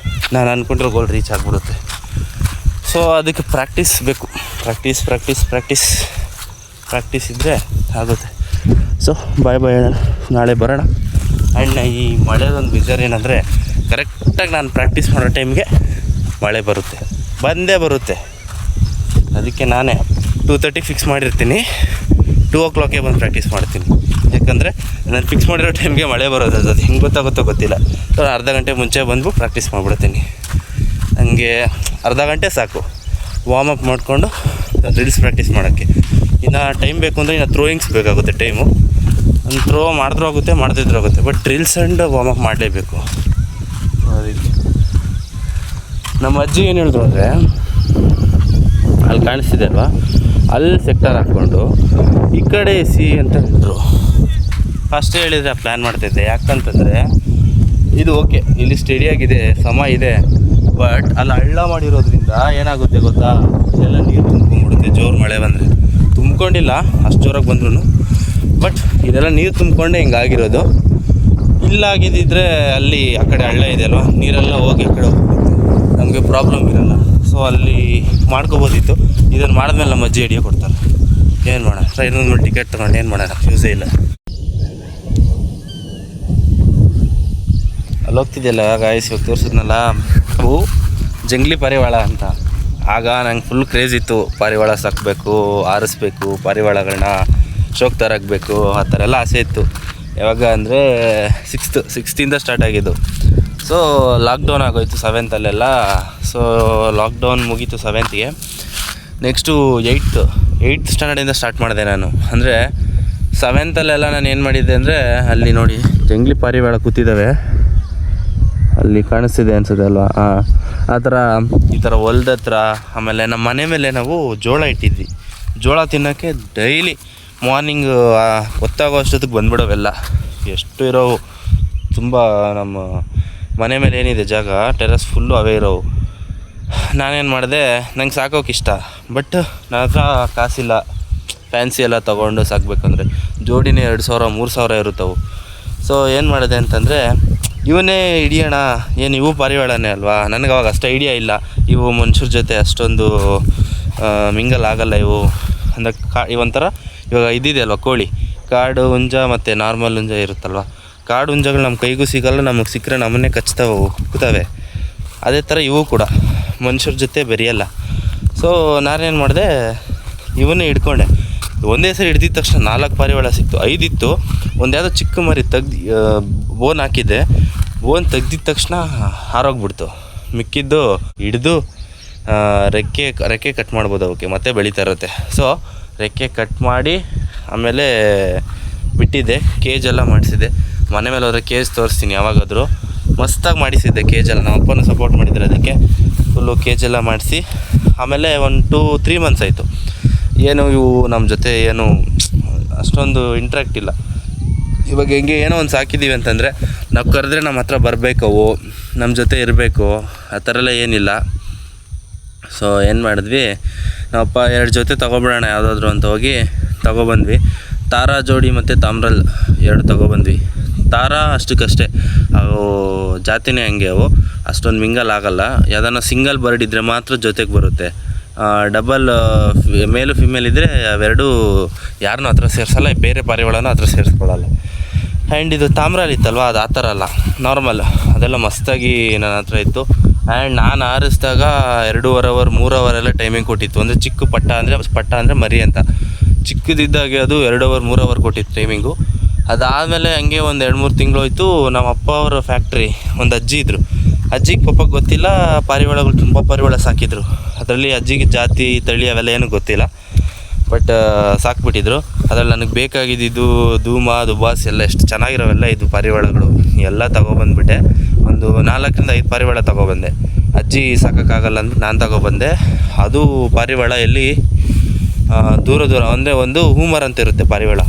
ನಾನು ಅಂದ್ಕೊಂಡಿರೋ ಗೋಲ್ ರೀಚ್ ಆಗಿಬಿಡುತ್ತೆ. ಸೊ ಅದಕ್ಕೆ ಪ್ರಾಕ್ಟೀಸ್ ಬೇಕು. ಪ್ರಾಕ್ಟೀಸ್ ಇದ್ದರೆ ಆಗುತ್ತೆ. ಸೊ ಬಾಯ್ ಹೇಳೋಣ, ನಾಳೆ ಬರೋಣ. ಆ್ಯಂಡ್ ಈ ಮಳೆದೊಂದು ಬೇಜಾರು ಏನಂದರೆ, ಕರೆಕ್ಟಾಗಿ ನಾನು ಪ್ರಾಕ್ಟೀಸ್ ಮಾಡೋ ಟೈಮ್ಗೆ ಮಳೆ ಬಂದೇ ಬರುತ್ತೆ. ಅದಕ್ಕೆ ನಾನೇ 2:30 ಫಿಕ್ಸ್ ಮಾಡಿರ್ತೀನಿ, 2 o'clockಗೆ ಬಂದು ಪ್ರಾಕ್ಟೀಸ್ ಮಾಡ್ತೀನಿ. ಯಾಕಂದರೆ ನಾನು ಫಿಕ್ಸ್ ಮಾಡಿರೋ ಟೈಮ್ಗೆ ಮಳೆ ಬರೋದು, ಅದು ಹೆಂಗೆ ಗೊತ್ತಾಗುತ್ತೋ ಗೊತ್ತಿಲ್ಲ. ಸೊ ಅರ್ಧ ಗಂಟೆ ಮುಂಚೆ ಬಂದು ಪ್ರಾಕ್ಟೀಸ್ ಮಾಡಿಬಿಡ್ತೀನಿ. ನನಗೆ ಅರ್ಧ ಗಂಟೆ ಸಾಕು ವಾರ್ಮಪ್ ಮಾಡಿಕೊಂಡು ಡ್ರಿಲ್ಸ್ ಪ್ರಾಕ್ಟೀಸ್ ಮಾಡೋಕ್ಕೆ. ಇನ್ನು ಟೈಮ್ ಬೇಕು ಅಂದರೆ ಇನ್ನು ಥ್ರೋಯಿಂಗ್ಸ್ ಬೇಕಾಗುತ್ತೆ ಟೈಮು. ಒಂದು ಥ್ರೋ ಮಾಡಿದ್ರೂ ಆಗುತ್ತೆ, ಮಾಡದಿದ್ರೂ ಆಗುತ್ತೆ. ಬಟ್ ಡ್ರಿಲ್ಸ್ ಆ್ಯಂಡ್ ವಾರ್ಮಪ್ ಮಾಡಲೇಬೇಕು. ಅದಕ್ಕೆ ನಮ್ಮ ಅಜ್ಜಿ ಏನು ಹೇಳಿದ್ರು ಅಂದರೆ, ಅಲ್ಲಿ ಕಾಣಿಸ್ತಿದೆ ಅಲ್ವಾ, ಅಲ್ಲಿ ಸೆಕ್ಟರ್ ಹಾಕ್ಕೊಂಡು ಈ ಕಡೆ ಸಿ ಅಂತ ಹೇಳಿದ್ರು. ಫಸ್ಟ್ ಹೇಳಿದರೆ ಪ್ಲ್ಯಾನ್ ಮಾಡ್ತಿದ್ದೆ. ಯಾಕಂತಂದರೆ ಇದು ಓಕೆ, ಇಲ್ಲಿ ಸ್ಟಡಿಯಾಗಿದೆ, ಸಮ ಇದೆ. ಬಟ್ ಅಲ್ಲಿ ಹಳ್ಳ ಮಾಡಿರೋದ್ರಿಂದ ಏನಾಗುತ್ತೆ ಗೊತ್ತಾ, ಎಲ್ಲ ನೀರು ತುಂಬ್ಕೊಂಡ್ಬಿಡುತ್ತೆ. ಜೋರು ಮಳೆ ಬಂದರೆ, ತುಂಬ್ಕೊಂಡಿಲ್ಲ ಅಷ್ಟು ಜೋರಾಗಿ ಬಂದ್ರೂ, ಬಟ್ ಇದೆಲ್ಲ ನೀರು ತುಂಬ್ಕೊಂಡೆ ಹಿಂಗಾಗಿರೋದು. ಇಲ್ಲಾಗಿದ್ದಿದ್ರೆ ಅಲ್ಲಿ ಆ ಕಡೆ ಹಳ್ಳ ಇದೆ ಅಲ್ವಾ, ನೀರೆಲ್ಲ ಹೋಗಿ ಆ ಕಡೆ ಹೋಗ್ಬಿಡುತ್ತೆ, ನಮಗೆ ಪ್ರಾಬ್ಲಮ್ ಇರೋಲ್ಲ. ಸೊ ಅಲ್ಲಿ ಮಾಡ್ಕೋಬೋದಿತ್ತು. ಇದನ್ನು ಮಾಡಿದ್ಮೇಲೆ ನಮ್ಮ ಅಜ್ಜಿ ಐಡಿಯಾ ಕೊಡ್ತಾರೆ. ಏನು ಮಾಡೋಣ, ಟ್ರೈನಲ್ಲಿ ಮೇಲೆ ಟಿಕೆಟ್ ತೊಗೊಂಡು ಏನು ಮಾಡೋಣ, ಯೂಸೇ ಇಲ್ಲ. ಅಲ್ಲಿ ಹೋಗ್ತಿದ್ದೆಲ್ಲ ಗಾಯಸ್, ಇವಾಗ ತೋರಿಸಿದ್ನಲ್ಲ, ಅವು ಜಂಗ್ಲಿ ಪಾರಿವಾಳ ಅಂತ. ಆಗ ನಂಗೆ ಫುಲ್ ಕ್ರೇಜ್ ಇತ್ತು, ಪಾರಿವಾಳ ಸಾಕಬೇಕು, ಆರಿಸ್ಬೇಕು, ಪಾರಿವಾಳಗಳನ್ನ ಶೋಕ್ ತರಬೇಕು, ಆ ಥರ ಎಲ್ಲ ಆಸೆ ಇತ್ತು. ಯಾವಾಗ ಅಂದರೆ ಸಿಕ್ಸ್ತಿಂದ ಸ್ಟಾರ್ಟ್ ಆಗಿದ್ದು. ಸೊ ಲಾಕ್ಡೌನ್ ಆಗೋಯ್ತು 7th ಅಲ್ಲೆಲ್ಲ. ಸೊ ಲಾಕ್ಡೌನ್ ಮುಗೀತು 7th. ನೆಕ್ಸ್ಟು 8th ಸ್ಟ್ಯಾಂಡರ್ಡಿಂದ ಸ್ಟಾರ್ಟ್ ಮಾಡಿದೆ ನಾನು. ಅಂದರೆ 7th ಅಲ್ಲೆಲ್ಲ ನಾನು ಏನು ಮಾಡಿದ್ದೆ ಅಂದರೆ, ಅಲ್ಲಿ ನೋಡಿ ಜಂಗ್ಲಿ ಪಾರಿವಾಳ ಕೂತಿದ್ದಾವೆ, ಅಲ್ಲಿ ಕಾಣಿಸ್ತಿದೆ ಅನ್ಸುತ್ತೆ ಅಲ್ವಾ, ಆ ಥರ ಈ ಥರ ಹೊಲ್ದ ಹತ್ರ. ಆಮೇಲೆ ನಮ್ಮ ಮನೆ ಮೇಲೆ ನಾವು ಜೋಳ ಇಟ್ಟಿದ್ವಿ. ಜೋಳ ತಿನ್ನೋಕ್ಕೆ ಡೈಲಿ ಮಾರ್ನಿಂಗ್ ಹೊತ್ತಾಗೋ ಅಷ್ಟೊತ್ತಿಗೆ ಬಂದ್ಬಿಡೋವೆಲ್ಲ. ಎಷ್ಟು ಇರೋವು ತುಂಬ. ನಮ್ಮ ಮನೆ ಮೇಲೆ ಏನಿದೆ ಜಾಗ, ಟೆರಸ್ ಫುಲ್ಲು ಅವೇ ಇರೋವು. ನಾನೇನು ಮಾಡಿದೆ, ನಂಗೆ ಸಾಕೋಕೆ ಇಷ್ಟ, ಬಟ್ ನನ್ನ ಹತ್ರ ಕಾಸಿಲ್ಲ ಫ್ಯಾನ್ಸಿ ಎಲ್ಲ ತೊಗೊಂಡು ಸಾಕಬೇಕಂದ್ರೆ. ಜೋಡಿನೇ 2,000-3,000 ಇರುತ್ತವು. ಸೊ ಏನು ಮಾಡಿದೆ ಅಂತಂದರೆ, ಇವನ್ನೇ ಹಿಡಿಯೋಣ, ಏನು ಇವು ಪಾರಿವಾಳನೇ ಅಲ್ವಾ. ನನಗೆ ಅವಾಗ ಅಷ್ಟು ಐಡಿಯಾ ಇಲ್ಲ, ಇವು ಮನುಷ್ಯರ ಜೊತೆ ಅಷ್ಟೊಂದು ಮಿಂಗಲ್ ಆಗಲ್ಲ ಇವು. ಅಂದರೆ ಇವೊಂಥರ ಇವಾಗ ಇದ್ದಿದೆ ಅಲ್ವ ಕೋಳಿ, ಕಾಡು ಹುಂಜ ಮತ್ತು ನಾರ್ಮಲ್ ಹುಂಜ ಇರುತ್ತಲ್ವ. ಕಾಡು ಹುಂಜಗಳು ನಮ್ಮ ಕೈಗೂ ಸಿಗಲ್ಲ, ನಮಗೆ ಸಿಕ್ಕರೆ ನಮ್ಮನ್ನೇ ಕಚ್ತಾವೆ, ಉಕ್ಕುತ್ತವೆ. ಅದೇ ಥರ ಇವು ಕೂಡ ಮನುಷ್ಯರ ಜೊತೆ ಬೆರೆಯಲ್ಲ. ಸೊ ನಾನೇನು ಮಾಡಿದೆ, ಇವನ್ನೇ ಹಿಡ್ಕೊಂಡೆ. ಒಂದೇ ಸರಿ ಹಿಡ್ದಿದ ತಕ್ಷಣ 4 ಪಾರಿವಾಳ ಸಿಕ್ತು. 5 ಇತ್ತು. ಒಂದು ಯಾವುದೋ ಚಿಕ್ಕ ಮರಿ ಬೋನ್ ಹಾಕಿದ್ದೆ. ಬೋನ್ ತೆಗ್ದಿದ ತಕ್ಷಣ ಹಾರೋಗ್ಬಿಡ್ತು. ಮಿಕ್ಕಿದ್ದು ಹಿಡಿದು ರೆಕ್ಕೆ ಕಟ್ ಮಾಡ್ಬೋದು ಅವಕ್ಕೆ, ಮತ್ತೆ ಬೆಳೀತಾ ಇರುತ್ತೆ. ಸೊ ರೆಕ್ಕೆ ಕಟ್ ಮಾಡಿ ಆಮೇಲೆ ಬಿಟ್ಟಿದ್ದೆ. ಕೇಜೆಲ್ಲ ಮಾಡಿಸಿದ್ದೆ. ಮನೆ ಮೇಲೆ ಹೋದರೆ ಕೇಜ್ ತೋರಿಸ್ತೀನಿ ಯಾವಾಗಾದರೂ. ಮಸ್ತಾಗಿ ಮಾಡಿಸಿದ್ದೆ ಕೇಜೆಲ್ಲ. ನಮ್ಮ ಅಪ್ಪನೂ ಸಪೋರ್ಟ್ ಮಾಡಿದ್ದಾರೆ ಅದಕ್ಕೆ. ಫುಲ್ಲು ಕೇಜೆಲ್ಲ ಮಾಡಿಸಿ ಆಮೇಲೆ 1-2-3 ಮಂತ್ಸ್ ಆಯಿತು. ಏನು ಇವು ನಮ್ಮ ಜೊತೆ ಏನು ಅಷ್ಟೊಂದು ಇಂಟ್ರ್ಯಾಕ್ಟ್ ಇಲ್ಲ. ಇವಾಗ ಹೆಂಗೆ ಏನೋ ಒಂದು ಸಾಕಿದ್ದೀವಿ ಅಂತಂದರೆ ನಾವು ಕರೆದ್ರೆ ನಮ್ಮ ಹತ್ರ ಬರಬೇಕು, ಅವು ನಮ್ಮ ಜೊತೆ ಇರಬೇಕು, ಆ ಥರ ಎಲ್ಲ ಏನಿಲ್ಲ. ಸೊ ಏನು ಮಾಡಿದ್ವಿ, ನಾವಪ್ಪ 2 ಜೊತೆ ತೊಗೊಬಿಡೋಣ ಯಾವುದಾದ್ರೂ ಅಂತ ಹೋಗಿ ತೊಗೊಬಂದ್ವಿ. ತಾರಾ ಜೋಡಿ ಮತ್ತು ತಾಮ್ರಲ್ 2 ತೊಗೊಬಂದ್ವಿ. ತಾರಾ ಅಷ್ಟಕ್ಕಷ್ಟೇ, ಅವು ಜಾತಿನೇ ಹಂಗೆ, ಅವು ಅಷ್ಟೊಂದು ಮಿಂಗಲ್ ಆಗಲ್ಲ. ಯಾವುದನ್ನ ಸಿಂಗಲ್ ಬರ್ಡ್ ಇದ್ದರೆ ಮಾತ್ರ ಜೊತೆಗೆ ಬರುತ್ತೆ. ಡಬಲ್ ಮೇಲು ಫಿಮೇಲ್ ಇದ್ದರೆ ಅವೆರಡೂ ಯಾರನ್ನೂ ಹತ್ರ ಸೇರಿಸಲ್ಲ, ಬೇರೆ ಪಾರಿವಾಳನೂ ಹತ್ರ ಸೇರಿಸ್ಕೊಳ್ಳಲ್ಲ. ಆ್ಯಂಡ್ ಇದು ತಾಮ್ರಲ್ಲಿ ಇತ್ತಲ್ವ, ಅದು ಆ ಥರ ಅಲ್ಲ, ನಾರ್ಮಲ್. ಅದೆಲ್ಲ ಮಸ್ತಾಗಿ ನನ್ನ ಹತ್ರ ಇತ್ತು. ಆ್ಯಂಡ್ ನಾನು ಆರಿಸಿದಾಗ 2.5 ಅವರ್ 3 ಅವರೆಲ್ಲ ಟೈಮಿಂಗ್ ಕೊಟ್ಟಿತ್ತು. ಅಂದರೆ ಚಿಕ್ಕ ಪಟ್ಟ ಅಂದರೆ ಮರಿ ಅಂತ, ಚಿಕ್ಕದಿದ್ದಾಗೆ ಅದು 2 ಅವರ್ 3 ಅವರ್ ಕೊಟ್ಟಿತ್ತು ಟೈಮಿಂಗು. ಅದಾದಮೇಲೆ ಹಂಗೆ ಒಂದು 2-3 ತಿಂಗಳು ಹೋಯ್ತು. ನಮ್ಮ ಅಪ್ಪ ಅವರ ಫ್ಯಾಕ್ಟ್ರಿ ಒಂದು ಅಜ್ಜಿ ಇದ್ದರು. ಅಜ್ಜಿಗೆ ಪಾಪಕ್ಕೆ ಗೊತ್ತಿಲ್ಲ, ಪಾರಿವಾಳಗಳು ತುಂಬ ಪಾರಿವಾಳ ಸಾಕಿದ್ರು. ಅದರಲ್ಲಿ ಅಜ್ಜಿಗೆ ಜಾತಿ ತಳಿ ಅವೆಲ್ಲ ಏನೂ ಗೊತ್ತಿಲ್ಲ, ಬಟ್ ಸಾಕ್ಬಿಟ್ಟಿದ್ರು. ಅದ್ರಲ್ಲಿ ನನಗೆ ಬೇಕಾಗಿದ್ದು ಧೂಮ ದುಬಾಸ್ ಎಲ್ಲ ಎಷ್ಟು ಚೆನ್ನಾಗಿರೋವೆಲ್ಲ ಇದು ಪಾರಿವಾಳಗಳು ಎಲ್ಲ ತೊಗೊಬಂದ್ಬಿಟ್ಟೆ. ಒಂದು 4-5 ಪಾರಿವಾಳ ತೊಗೊಬಂದೆ. ಅಜ್ಜಿ ಸಾಕೋಕ್ಕಾಗಲ್ಲ ಅಂದ್ಬಿಟ್ಟು ನಾನು ತೊಗೊಬಂದೆ. ಅದು ಪಾರಿವಾಳ ಎಲ್ಲಿ ದೂರ ಅಂದರೆ ಒಂದು ಹೂಮರ್ ಅಂತ ಇರುತ್ತೆ ಪಾರಿವಾಳ,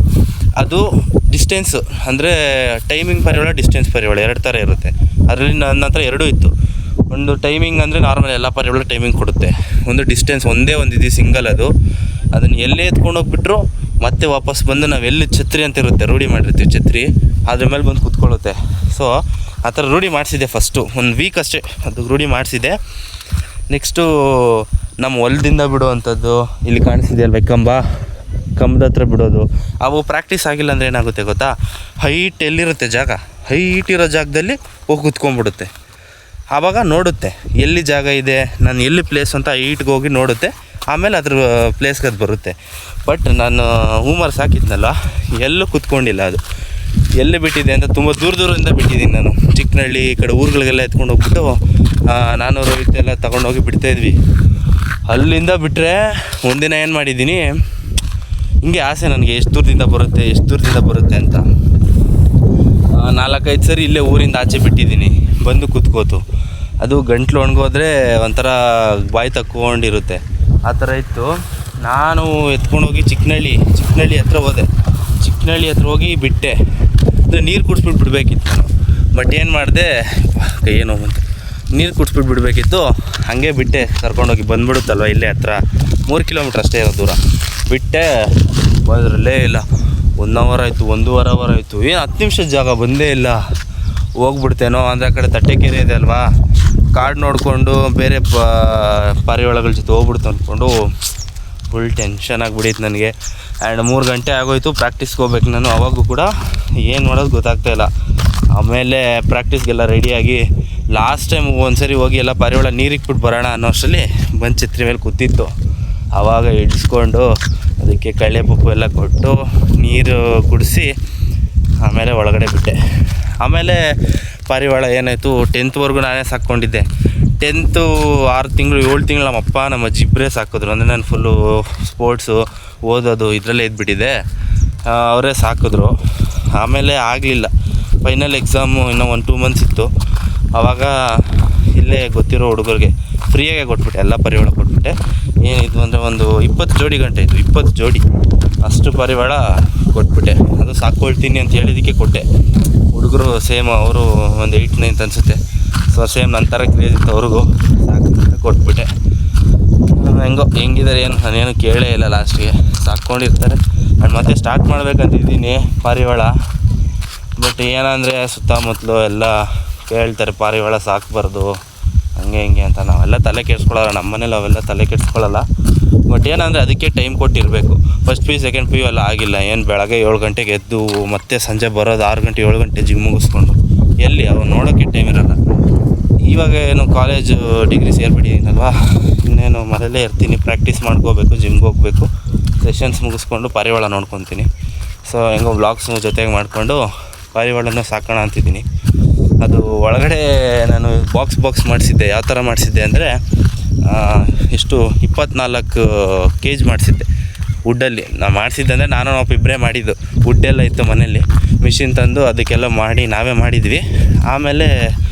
ಅದು ಡಿಸ್ಟೆನ್ಸ್ ಅಂದರೆ ಟೈಮಿಂಗ್ ಪಾರಿವಾಳ, ಡಿಸ್ಟೆನ್ಸ್ ಪಾರಿವಾಳ 2 ಥರ ಇರುತ್ತೆ. ಅದರಲ್ಲಿ ನನ್ನ ಹತ್ರ 2 ಇತ್ತು. ಒಂದು ಟೈಮಿಂಗ್ ಅಂದರೆ ನಾರ್ಮಲ್ ಎಲ್ಲ ಪಾರಿವಾಳ ಟೈಮಿಂಗ್ ಕೊಡುತ್ತೆ. ಒಂದು ಡಿಸ್ಟೆನ್ಸ್ ಒಂದೇ ಒಂದಿದೆ ಸಿಂಗಲ್, ಅದನ್ನು ಎಲ್ಲೇ ಎತ್ಕೊಂಡು ಹೋಗ್ಬಿಟ್ರು ಮತ್ತೆ ವಾಪಸ್ ಬಂದು ನಾವು ಎಲ್ಲಿ ಛತ್ರಿ ಅಂತ ಇರುತ್ತೆ, ರೂಢಿ ಮಾಡಿರ್ತೀವಿ ಛತ್ರಿ, ಅದ್ರ ಮೇಲೆ ಬಂದು ಕೂತ್ಕೊಳ್ಳುತ್ತೆ. ಸೊ ಆ ಥರ ರೂಢಿ ಮಾಡಿಸಿದೆ ಫಸ್ಟು, ಒಂದು ವೀಕ್ ಅಷ್ಟೇ ಅದು ರೂಢಿ ಮಾಡಿಸಿದೆ. ನೆಕ್ಸ್ಟು ನಮ್ಮ ಹೊಲದಿಂದ ಬಿಡುವಂಥದ್ದು, ಇಲ್ಲಿ ಕಾಣಿಸಿದೆ ಅಲ್ವ ಕಂಬದ ಹತ್ರ ಬಿಡೋದು. ಅವು ಪ್ರಾಕ್ಟೀಸ್ ಆಗಿಲ್ಲ ಅಂದರೆ ಏನಾಗುತ್ತೆ ಗೊತ್ತಾ, ಹೈಟ್ ಎಲ್ಲಿರುತ್ತೆ ಜಾಗ, ಹೈಟ್ ಇರೋ ಜಾಗದಲ್ಲಿ ಹೋಗಿ ಕೂತ್ಕೊಂಡ್ಬಿಡುತ್ತೆ. ಆವಾಗ ನೋಡುತ್ತೆ ಎಲ್ಲಿ ಜಾಗ ಇದೆ, ನಾನು ಎಲ್ಲಿ ಪ್ಲೇಸ್ ಅಂತ ಹೈಟ್ಗೆ ಹೋಗಿ ನೋಡುತ್ತೆ. ಆಮೇಲೆ ಅದ್ರ ಪ್ಲೇಸ್ಗೆ ಅದು ಬರುತ್ತೆ. ಬಟ್ ನಾನು ಹೂಮರ್ ಸಾಕಿದ್ನಲ್ಲ, ಎಲ್ಲೂ ಕೂತ್ಕೊಂಡಿಲ್ಲ. ಅದು ಎಲ್ಲಿ ಬಿಟ್ಟಿದೆ ಅಂತ ತುಂಬ ದೂರದಿಂದ ಬಿಟ್ಟಿದ್ದೀನಿ ನಾನು. ಚಿಕ್ಕನಹಳ್ಳಿ ಈ ಕಡೆ ಊರುಗಳಿಗೆಲ್ಲ ಎತ್ಕೊಂಡು ಹೋಗ್ಬಿಟ್ಟು 400 ಎಲ್ಲ ತೊಗೊಂಡೋಗಿ ಬಿಡ್ತಾಯಿದ್ವಿ. ಅಲ್ಲಿಂದ ಬಿಟ್ಟರೆ ಒಂದಿನ ಏನು ಮಾಡಿದ್ದೀನಿ, ಹಿಂಗೆ ಆಸೆ ನನಗೆ ಎಷ್ಟು ದೂರದಿಂದ ಬರುತ್ತೆ ಅಂತ. 4-5 ಸರಿ ಇಲ್ಲೇ ಊರಿಂದ ಆಚೆ ಬಿಟ್ಟಿದ್ದೀನಿ, ಬಂದು ಕೂತ್ಕೋತು. ಅದು ಗಂಟ್ಲು ಒಣಗೋದ್ರೆ ಒಂಥರ ಬಾಯಿ ತಕ್ಕೊಂಡಿರುತ್ತೆ, ಆ ಥರ ಇತ್ತು. ನಾನು ಎತ್ಕೊಂಡೋಗಿ ಚಿಕ್ಕನಹಳ್ಳಿ ಹತ್ರ ಹೋದೆ. ಚಿಕ್ಕನಹಳ್ಳಿ ಹತ್ರ ಹೋಗಿ ಬಿಟ್ಟೆ. ಅಂದರೆ ನೀರು ಕುಡಿಸ್ಬಿಟ್ಟು ಬಿಡಬೇಕಿತ್ತು ನಾನು, ಬಟ್ ಏನು ಮಾಡಿದೆ, ಕೈಯೇನೋ ಬಂತು, ನೀರು ಕುಡಿಸ್ಬಿಟ್ಟು ಬಿಡಬೇಕಿತ್ತು. ಹಾಗೆ ಬಿಟ್ಟೆ, ಕರ್ಕೊಂಡೋಗಿ ಬಂದುಬಿಡುತ್ತಲ್ವ, ಇಲ್ಲೇ ಹತ್ರ 3 ಕಿಲೋಮೀಟ್ರ್ ಅಷ್ಟೇ ಇರೋ ದೂರ. ಬಿಟ್ಟೆ, ಬಂದ್ರಲ್ಲೇ ಇಲ್ಲ. 1 ಅವರ್ ಆಯಿತು, 1.5 ಅವರ್ ಆಯಿತು, ಏನು 10 ನಿಮಿಷದ ಜಾಗ ಬಂದೇ ಇಲ್ಲ. ಹೋಗ್ಬಿಡ್ತೇನೋ ಅಂದರೆ ಆ ಕಡೆ ತಟ್ಟೆಕೆರೆ ಇದೆ ಅಲ್ವಾ, ಕಾಡು ನೋಡಿಕೊಂಡು ಬೇರೆ ಪಾರಿವಾಳಗಳ ಜೊತೆ ಹೋಗ್ಬಿಡ್ತು ಅಂದ್ಕೊಂಡು ಫುಲ್ ಟೆನ್ಷನ್ ಆಗಿಬಿಟ್ಟಿತ್ತು ನನಗೆ. ಆ್ಯಂಡ್ 3 ಗಂಟೆ ಆಗೋಯ್ತು, ಪ್ರಾಕ್ಟೀಸ್ಗೆ ಹೋಗ್ಬೇಕು ನಾನು. ಅವಾಗೂ ಕೂಡ ಏನು ಮಾಡೋದು ಗೊತ್ತಾಗ್ತಾಯಿಲ್ಲ. ಆಮೇಲೆ ಪ್ರಾಕ್ಟೀಸ್ಗೆಲ್ಲ ರೆಡಿಯಾಗಿ ಲಾಸ್ಟ್ ಟೈಮ್ ಒಂದ್ಸರಿ ಹೋಗಿ ಎಲ್ಲ ಪಾರಿವಾಳ ನೀರಿಕ್ಬಿಟ್ಟು ಬರೋಣ ಅನ್ನೋ ಅಷ್ಟರಲ್ಲಿ ಬಂದು ಛತ್ರಿ ಮೇಲೆ ಕೂತಿತ್ತು. ಆವಾಗ ಇಳಿಸ್ಕೊಂಡು ಅದಕ್ಕೆ ಕಳ್ಳೆ ಪಪ್ಪು ಎಲ್ಲ ಕೊಟ್ಟು ನೀರು ಕುಡಿಸಿ ಆಮೇಲೆ ಒಳಗಡೆ ಬಿಟ್ಟೆ. ಆಮೇಲೆ ಪಾರಿವಾಳ ಏನಾಯಿತು, 10th ನಾನೇ ಸಾಕ್ಕೊಂಡಿದ್ದೆ. 10th 6 ತಿಂಗಳು 7 ತಿಂಗಳು ನಮ್ಮ ಅಪ್ಪ ನಮ್ಮ ಅಜ್ಜಿ ಇಬ್ಬರೇ ಸಾಕಿದ್ರು. ಅಂದರೆ ನಾನು ಫುಲ್ಲು ಸ್ಪೋರ್ಟ್ಸು ಓದೋದು ಇದರಲ್ಲೇ ಇದ್ಬಿಟ್ಟಿದೆ, ಅವರೇ ಸಾಕಿದ್ರು. ಆಮೇಲೆ ಆಗಲಿಲ್ಲ, ಫೈನಲ್ ಎಕ್ಸಾಮು ಇನ್ನೂ 1-2 ಮಂತ್ಸ್ ಇತ್ತು. ಆವಾಗ ಇಲ್ಲೇ ಗೊತ್ತಿರೋ ಹುಡುಗರಿಗೆ ಫ್ರೀಯಾಗೆ ಕೊಟ್ಬಿಟ್ಟೆ, ಎಲ್ಲ ಪಾರಿವಾಳ ಕೊಟ್ಬಿಟ್ಟೆ. ಏನಿದು ಅಂದರೆ ಒಂದು 20 ಜೋಡಿ ಗಂಟೆ ಇತ್ತು, 20 ಜೋಡಿ ಅಷ್ಟು ಪಾರಿವಾಳ ಕೊಟ್ಬಿಟ್ಟೆ. ಅದು ಸಾಕ್ಕೊಳ್ತೀನಿ ಅಂತ ಹೇಳಿದ್ದಕ್ಕೆ ಕೊಟ್ಟೆ. ಹುಡುಗರು ಸೇಮ್, ಅವರು ಒಂದು 8-9 ಅನಿಸುತ್ತೆ. ಸೊ ಸೇಮ್ ನನ್ನ ಥರ ಕ್ರೇಜ್ ಇತ್ತು ಅವ್ರಿಗೂ, ಸಾಕು ಕೊಟ್ಬಿಟ್ಟೆ. ಹೆಂಗಿದ್ದಾರೆ ಏನು ನಾನೇನು ಕೇಳೇ ಇಲ್ಲ. ಲಾಸ್ಟಿಗೆ ಸಾಕ್ಕೊಂಡಿರ್ತಾರೆ. ನಾನು ಮತ್ತೆ ಸ್ಟಾರ್ಟ್ ಮಾಡ್ಬೇಕಂತಿದ್ದೀನಿ ಪಾರಿವಾಳ. ಬಟ್ ಏನಂದರೆ ಸುತ್ತಮುತ್ತಲು ಎಲ್ಲ ಕೇಳ್ತಾರೆ ಪಾರಿವಾಳ ಸಾಕಬಾರ್ದು ಹಂಗೆ ಹಿಂಗೆ ಅಂತ. ನಾವೆಲ್ಲ ತಲೆ ಕೆಡಿಸ್ಕೊಳ್ಳಲ್ಲ, ನಮ್ಮ ಮನೇಲಿ ಅವೆಲ್ಲ ತಲೆ ಕೆಡಿಸ್ಕೊಳ್ಳಲ್ಲ. ಬಟ್ ಏನಂದರೆ ಅದಕ್ಕೆ ಟೈಮ್ ಕೊಟ್ಟಿರಬೇಕು. ಫಸ್ಟ್ PU ಸೆಕೆಂಡ್ PU ಎಲ್ಲ ಆಗಿಲ್ಲ. ಏನು ಬೆಳಗ್ಗೆ 7 ಗಂಟೆಗೆ ಎದ್ದು ಮತ್ತೆ ಸಂಜೆ ಬರೋದು 6 ಗಂಟೆ 7 ಗಂಟೆ ಜಿಮ್ ಮುಗಿಸ್ಕೊಂಡು ಎಲ್ಲಿ ಅವು ನೋಡೋಕ್ಕೆ ಟೈಮ್ ಇರೋಲ್ಲ. ಇವಾಗ ಏನು ಕಾಲೇಜು ಡಿಗ್ರಿ ಸೇರಿಬಿಟ್ಟಿದ್ದೀನಲ್ವಾ, ಇನ್ನೇನು ಮನೇಲೇ ಇರ್ತೀನಿ. ಪ್ರಾಕ್ಟೀಸ್ ಮಾಡ್ಕೋಬೇಕು, ಜಿಮ್ಗೆ ಹೋಗಬೇಕು, ಸೆಷನ್ಸ್ ಮುಗಿಸ್ಕೊಂಡು ಪಾರಿವಾಳ ನೋಡ್ಕೊತೀನಿ. ಸೊ ಹೆಂಗೋ ವ್ಲಾಗ್ಸ್ ಜೊತೆಗೆ ಮಾಡಿಕೊಂಡು ಪಾರಿವಾಳನ ಸಾಕೋಣ ಅಂತಿದ್ದೀನಿ. ಅದು ಒಳಗಡೆ ನಾನು ಬಾಕ್ಸ್ ಮಾಡಿಸಿದ್ದೆ. ಯಾವ ಥರ ಮಾಡಿಸಿದ್ದೆ ಅಂದರೆ ಎಷ್ಟು 24 kg ಮಾಡಿಸಿದ್ದೆ ವುಡ್ಡಲ್ಲಿ. ನಾನು ಮಾಡಿಸಿದ್ದೆ ಅಂದರೆ ನಾನು ನಾವು ಇಬ್ಬರೇ ಮಾಡಿದ್ದು. ವುಡ್ಡೆಲ್ಲ ಇತ್ತು ಮನೇಲಿ, ಮಿಷಿನ್ ತಂದು ಅದಕ್ಕೆಲ್ಲ ಮಾಡಿ ನಾವೇ ಮಾಡಿದ್ವಿ. ಆಮೇಲೆ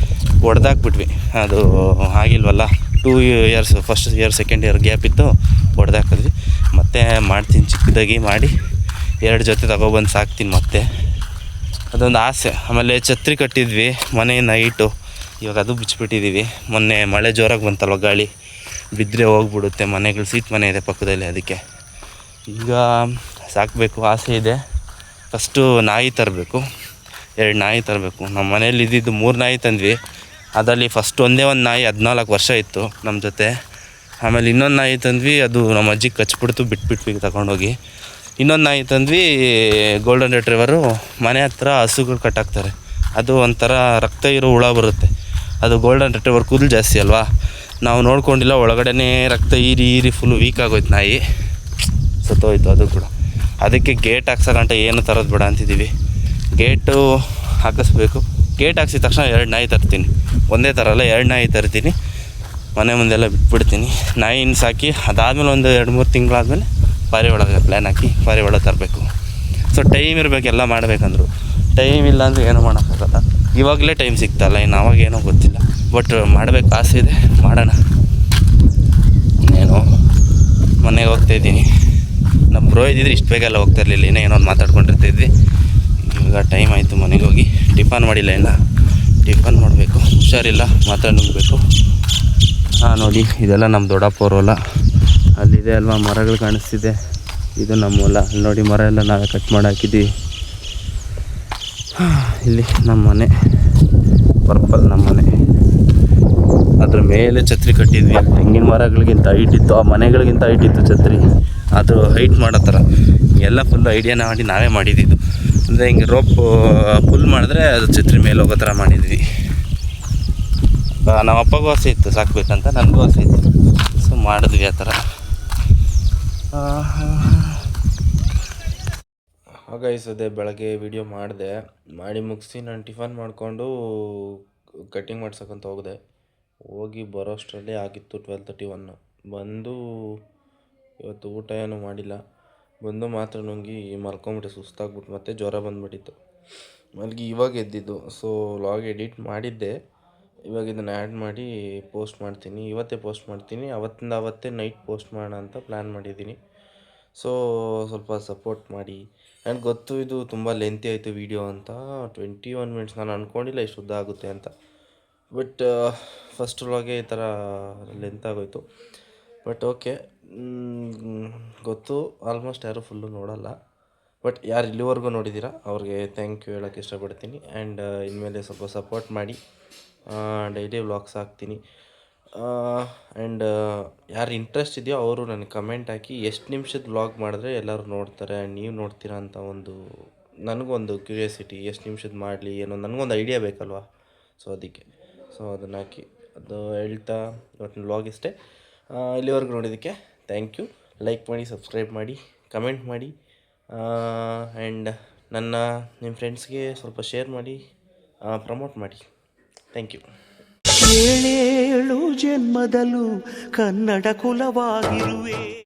ಹೊಡೆದಾಕ್ಬಿಟ್ವಿ, ಅದು ಆಗಿಲ್ವಲ್ಲ. 2 years, first year second year gap ಇತ್ತು, ಹೊಡೆದಾಕಿದ್ವಿ. ಮತ್ತೆ ಮಾಡ್ತೀನಿ, ಚಿಕ್ಕದಾಗಿ ಮಾಡಿ 2 ಜೊತೆ ತಗೊಬಂದು ಸಾಕ್ತೀನಿ ಮತ್ತೆ. ಅದೊಂದು ಆಸೆ. ಆಮೇಲೆ ಛತ್ರಿ ಕಟ್ಟಿದ್ವಿ ಮನೆ ನೈಟು, ಇವಾಗ ಅದು ಬಿಚ್ಚಿಬಿಟ್ಟಿದ್ದೀವಿ. ಮೊನ್ನೆ ಮಳೆ ಜೋರಾಗಿ ಬಂತಲ್ವ, ಗಾಳಿ ಬಿದ್ದರೆ ಹೋಗ್ಬಿಡುತ್ತೆ. ಮನೆಗಳು ಸೀಟ್ ಮನೆ ಇದೆ ಪಕ್ಕದಲ್ಲಿ, ಅದಕ್ಕೆ ಈಗ ಸಾಕಬೇಕು ಆಸೆ ಇದೆ. ಫಸ್ಟು ನಾಯಿ ತರಬೇಕು, 2 ನಾಯಿ ತರಬೇಕು. ನಮ್ಮ ಮನೇಲಿ ಇದ್ದಿದ್ದು 3 ನಾಯಿ ತಂದ್ವಿ. ಅದರಲ್ಲಿ ಫಸ್ಟ್ ಒಂದೇ ಒಂದು ನಾಯಿ 14 ವರ್ಷ ಇತ್ತು ನಮ್ಮ ಜೊತೆ. ಆಮೇಲೆ ಇನ್ನೊಂದು ನಾಯಿ ತಂದ್ವಿ, ಅದು ನಮ್ಮ ಅಜ್ಜಿಗೆ ಕಚ್ಬಿಡ್ತು, ಬಿಟ್ಬಿಟ್ವಿ ತಗೊಂಡೋಗಿ. ಇನ್ನೊಂದು ನಾಯಿ ತಂದ್ವಿ, ಗೋಲ್ಡನ್ ರಿಟ್ರೀವರು. ಮನೆ ಹತ್ರ ಹಸುಗಳು ಕಟ್ಟಾಕ್ತಾರೆ, ಅದು ಒಂಥರ ರಕ್ತ ಇರೋ ಹುಳ ಬರುತ್ತೆ. ಅದು ಗೋಲ್ಡನ್ ರಿಟ್ರೀವರ್ ಕೂದಲು ಜಾಸ್ತಿ ಅಲ್ವಾ, ನಾವು ನೋಡ್ಕೊಂಡಿಲ್ಲ, ಒಳಗಡೆನೇ ರಕ್ತ ಹೀರಿ ಫುಲ್ ವೀಕ್ ಆಗೋಯ್ತು ನಾಯಿ, ಸತ್ತೋಯ್ತು ಅದು ಕೂಡ. ಅದಕ್ಕೆ ಗೇಟ್ ಹಾಕ್ಸೋಗಂಟ ಏನು ತರೋದು ಬೇಡ ಅಂತಿದ್ದೀವಿ. ಗೇಟು ಹಾಕಿಸ್ಬೇಕು. ಗೇಟ್ ಹಾಕ್ಸಿದ ತಕ್ಷಣ 2 ನಾಯಿ ತರ್ತೀನಿ, ಒಂದೇ ತರಲ್ಲ 2 ನಾಯಿ ತರ್ತೀನಿ. ಮನೆ ಮುಂದೆಲ್ಲ ಬಿಟ್ಬಿಡ್ತೀನಿ. ನಾಯಿನ ಸಾಕಿ ಅದಾದಮೇಲೆ ಒಂದು 2-3 ತಿಂಗಳಾದಮೇಲೆ ಪಾರಿವಾಳ ಪ್ಲ್ಯಾನ್ ಹಾಕಿ ಪಾರಿವಾಳ ತರಬೇಕು. ಸೊ ಟೈಮ್ ಇರಬೇಕು, ಎಲ್ಲ ಮಾಡಬೇಕಂದ್ರು. ಟೈಮ್ ಇಲ್ಲ ಅಂದರೆ ಏನೂ ಮಾಡೋಕ್ಕಾಗಲ್ಲ. ಇವಾಗಲೇ ಟೈಮ್ ಸಿಗ್ತಲ್ಲ, ಇನ್ನು ಅವಾಗೇನೋ ಗೊತ್ತಿಲ್ಲ. ಬಟ್ ಮಾಡಬೇಕು, ಆಸೆ ಇದೆ, ಮಾಡೋಣ. ಇನ್ನೇನು ಮನೆಗೆ ಹೋಗ್ತಾಯಿದ್ದೀನಿ. ನಮ್ಮ ಬ್ರೋ ಇದ್ದಿದ್ರೆ ಇಷ್ಟು ಬೇಗ ಎಲ್ಲ ಹೋಗ್ತಾ ಇರಲಿಲ್ಲ, ಇನ್ನೂ ಏನೋ ಮಾತಾಡ್ಕೊಂಡಿರ್ತಿದ್ವಿ. ಇವಾಗ ಟೈಮ್ ಆಯಿತು, ಮನೆಗೆ ಹೋಗಿ ಟಿಫನ್ ಮಾಡಿಲ್ಲ, ಇನ್ನು ಟಿಫನ್ ಮಾಡಬೇಕು. ಹುಷಾರಿಲ್ಲ, ಮಾತ್ರ ನುಗ್ಗಬೇಕು. ನೋಡಿ, ಇದೆಲ್ಲ ನಮ್ಮ ದೊಡ್ಡಪ್ಪ ಅವ್ರ ಹೊಲ. ಅಲ್ಲಿದೆ ಅಲ್ವಾ ಮರಗಳು ಕಾಣಿಸ್ತಿದೆ, ಇದು ನಮ್ಮ ಹೊಲ. ಅಲ್ಲಿ ನೋಡಿ, ಮರ ಎಲ್ಲ ನಾವೇ ಕಟ್ ಮಾಡಿ ಹಾಕಿದ್ದೀವಿ. ಇಲ್ಲಿ ನಮ್ಮ ಮನೆ, ಪರ್ಪಲ್ ನಮ್ಮ ಮನೆ. ಅದ್ರ ಮೇಲೆ ಛತ್ರಿ ಕಟ್ಟಿದ್ವಿ. ತೆಂಗಿನ ಮರಗಳಿಗಿಂತ ಹೈಟ್ ಇತ್ತು, ಆ ಮನೆಗಳಿಗಿಂತ ಹೈಟ್ ಇತ್ತು ಛತ್ರಿ. ಅದು ಹೈಟ್ ಮಾಡೋ ಥರ ಎಲ್ಲ ಫುಲ್ ಐಡಿಯಾನ ಮಾಡಿ ನಾವೇ ಮಾಡಿದ್ದು. ಅಂದರೆ ಹಿಂಗೆ ರೋಪ್ ಫುಲ್ ಮಾಡಿದ್ರೆ ಅದು ಛತ್ರಿ ಮೇಲೆ ಹೋಗೋ ಥರ ಮಾಡಿದ್ವಿ. ನಮ್ಮ ಅಪ್ಪಗೂ ಆಸೆ ಇತ್ತು ಸಾಕಬೇಕಂತ, ನನಗೂ ಆಸೆ ಇತ್ತು. ಸೊ ಮಾಡಿದ್ವಿ ಆ ಥರ. ಹಾಗಾಯಿಸದೆ ಬೆಳಗ್ಗೆ ವಿಡಿಯೋ ಮಾಡಿ ಮುಗಿಸಿ ನಾನು ಟಿಫನ್ ಮಾಡಿಕೊಂಡು ಕಟ್ಟಿಂಗ್ ಮಾಡ್ಸೋಕ್ಕಂತ ಹೋಗಿ ಬರೋ ಅಷ್ಟರಲ್ಲಿ ಆಗಿತ್ತು 12:31. ಬಂದು ಇವತ್ತು ಊಟ ಏನೂ ಮಾಡಿಲ್ಲ, ಬಂದು ಮಾತ್ರ ನುಂಗಿ ಮಲ್ಕೊಂಬಿಟ್ಟೆ, ಸುಸ್ತಾಗ್ಬಿಟ್ಟು ಮತ್ತೆ ಜ್ವರ ಬಂದುಬಿಟ್ಟಿತ್ತು. ಮಲಗಿ ಇವಾಗ ಎದ್ದಿದ್ದು. ಸೊ ವ್ಲಾಗ್ ಎಡಿಟ್ ಮಾಡಿದ್ದೆ, ಇವಾಗ ಇದನ್ನು ಆ್ಯಡ್ ಮಾಡಿ ಪೋಸ್ಟ್ ಮಾಡ್ತೀನಿ. ಇವತ್ತೇ ಪೋಸ್ಟ್ ಮಾಡ್ತೀನಿ, ಅವತ್ತೇ ನೈಟ್ ಪೋಸ್ಟ್ ಮಾಡೋಣ ಅಂತ ಪ್ಲ್ಯಾನ್ ಮಾಡಿದ್ದೀನಿ. ಸೊ ಸ್ವಲ್ಪ ಸಪೋರ್ಟ್ ಮಾಡಿ. ನನಗೆ ಗೊತ್ತು ಇದು ತುಂಬ ಲೆಂತಿ ಆಯಿತು ವೀಡಿಯೋ ಅಂತ, 21 ಮಿನಿಟ್ಸ್. ನಾನು ಅಂದ್ಕೊಂಡಿಲ್ಲ ಇಷ್ಟು ಉದ್ದ ಆಗುತ್ತೆ ಅಂತ. ಬಟ್ ಫಸ್ಟ್ ವ್ಲಾಗೆ ಈ ಥರ ಲೆಂತ್ ಆಗೋಯ್ತು. ಬಟ್ ಓಕೆ, ಗೊತ್ತು ಆಲ್ಮೋಸ್ಟ್ ಯಾರೂ ಫುಲ್ಲು ನೋಡೋಲ್ಲ. ಬಟ್ ಯಾರು ಇಲ್ಲಿವರೆಗೂ ನೋಡಿದ್ದೀರಾ ಅವ್ರಿಗೆ ಥ್ಯಾಂಕ್ ಯು ಹೇಳೋಕ್ಕೆ ಇಷ್ಟಪಡ್ತೀನಿ. ಆ್ಯಂಡ್ ಇನ್ಮೇಲೆ ಸ್ವಲ್ಪ ಸಪೋರ್ಟ್ ಮಾಡಿ, ಡೈಲಿ ವ್ಲಾಗ್ಸ್ ಹಾಕ್ತೀನಿ. ಆ್ಯಂಡ್ ಯಾರು ಇಂಟ್ರೆಸ್ಟ್ ಇದೆಯೋ ಅವರು ನನಗೆ ಕಮೆಂಟ್ ಹಾಕಿ ಎಷ್ಟು ನಿಮಿಷದ ವ್ಲಾಗ್ ಮಾಡಿದ್ರೆ ಎಲ್ಲರೂ ನೋಡ್ತಾರೆ ಆ್ಯಂಡ್ ನೀವು ನೋಡ್ತೀರಾ ಅಂತ ನನಗೊಂದು ಕ್ಯೂರಿಯಾಸಿಟಿ. ಎಷ್ಟು ನಿಮಿಷದ ಮಾಡಲಿ ಏನೋ ನನಗೊಂದು ಐಡಿಯಾ ಬೇಕಲ್ವಾ, ಸೊ ಅದಕ್ಕೆ. ಸೊ ಅದನ್ನು ಹಾಕಿ, ಅದು ಹೇಳ್ತಾ ಇವತ್ತಿನ ವ್ಲಾಗ್ ಇಷ್ಟೇ. ಇಲ್ಲಿವರೆಗೂ ನೋಡಿದ್ದಕ್ಕೆ ಥ್ಯಾಂಕ್ ಯು. ಲೈಕ್ ಮಾಡಿ, ಸಬ್ಸ್ಕ್ರೈಬ್ ಮಾಡಿ, ಕಮೆಂಟ್ ಮಾಡಿ, ಆ್ಯಂಡ್ ನಿಮ್ಮ ಫ್ರೆಂಡ್ಸ್ಗೆ ಸ್ವಲ್ಪ ಶೇರ್ ಮಾಡಿ, ಪ್ರಮೋಟ್ ಮಾಡಿ. Thank you. 7 ಜನ್ಮದಲ್ಲೂ ಕನ್ನಡ ಕುಲವಾಗಿರುವೆ.